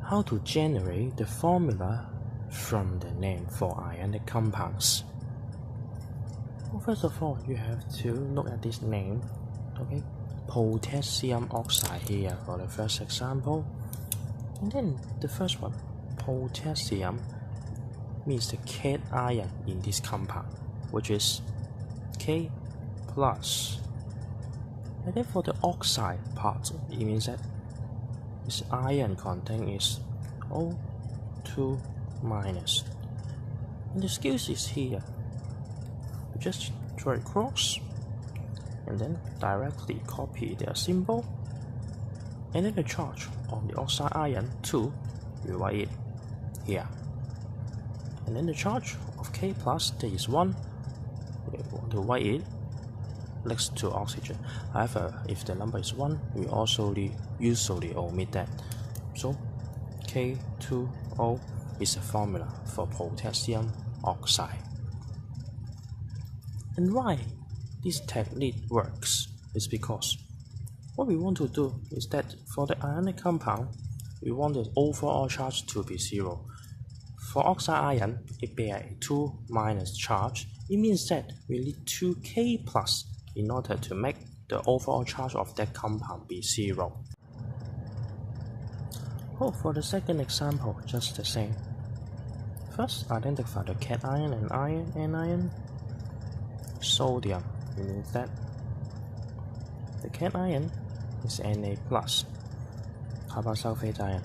how to generate the formula from the name for ionic compounds. Well, first of all, you have to look at this name, okay? Potassium oxide here for the first example. And then the first one, potassium, means the cation in this compound, which is K plus. And then for the oxide part, it means that this ion content is O2 minus. And the skills is here. You just draw it across and then directly copy their symbol. And then the charge on the oxide ion 2, you write it here. And then the charge of K plus, that is 1, we want to write it next to oxygen. However, if the number is 1, we also usually omit that. So K2O is a formula for potassium oxide. And why this technique works is because what we want to do is that for the ionic compound, we want the overall charge to be 0. For oxide ion, it bears a 2 minus charge. It means that we need 2K plus in order to make the overall charge of that compound be 0. Oh, for the second example, just the same. First, identify the cation and anion. Sodium, it means that the cation is Na plus. How about sulfate ion?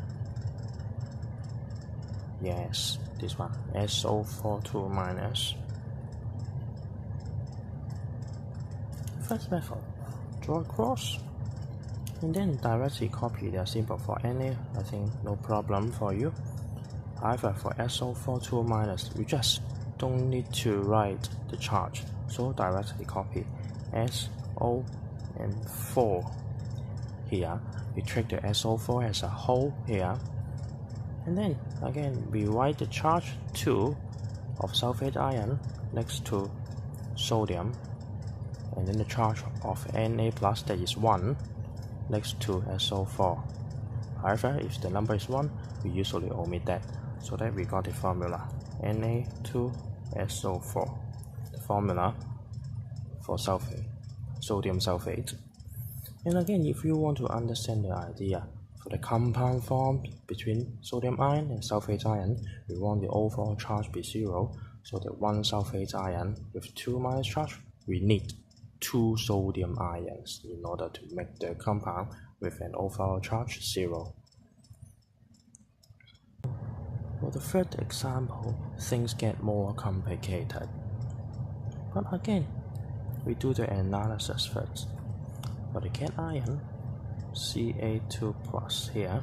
Yes, this one, SO42 minus. First method, draw a cross and then directly copy their symbol. For Na, I think no problem for you. However, for SO42 minus, we just don't need to write the charge, so directly copy SO and 4 here. We treat the SO4 as a whole here. And then again we write the charge 2 of sulfate ion next to sodium, and then the charge of Na plus, that is 1, next to SO4. However, if the number is 1, we usually omit that, so that we got the formula Na2SO4, the formula for sulfate, sodium sulfate. And again, if you want to understand the idea, for the compound formed between sodium ion and sulfate ion, we want the overall charge be 0, so that one sulfate ion with 2 minus charge, we need 2 sodium ions in order to make the compound with an overall charge 0. For the third example, things get more complicated. But again, we do the analysis first. For the cation, Ca2 plus here,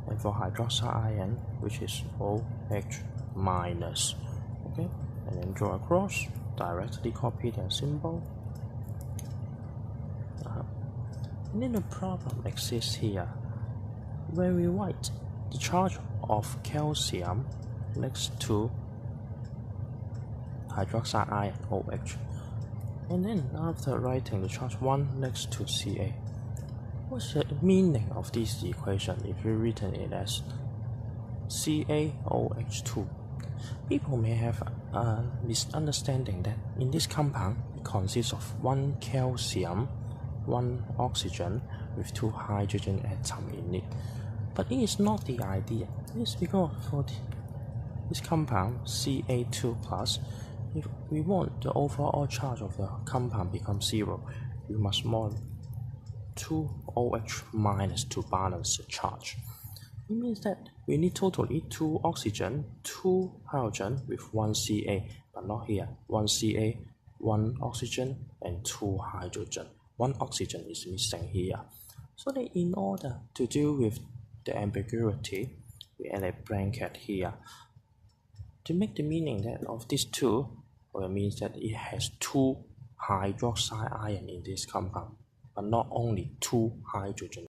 and for hydroxide ion, which is OH minus. Okay, and then draw across, directly copy their symbol. And then the problem exists here, where we write the charge of calcium next to hydroxide ion OH. And then after writing the charge 1 next to Ca, what's the meaning of this equation if we written it as CaOH2? People may have a misunderstanding that in this compound it consists of 1 calcium, 1 oxygen with 2 hydrogen atoms in it. But it is not the idea. It is because for this compound Ca2 plus, if we want the overall charge of the compound become 0, we must mod 2OH minus to balance the charge. It means that we need totally 2 oxygen, 2 hydrogen with 1 Ca, but not here. 1 Ca, 1 oxygen, and 2 hydrogen. 1 oxygen is missing here. So that in order to deal with the ambiguity, we add a blanket here to make the meaning that of these 2, well, it means that it has 2 hydroxide ion in this compound, but not only 2 hydrogen.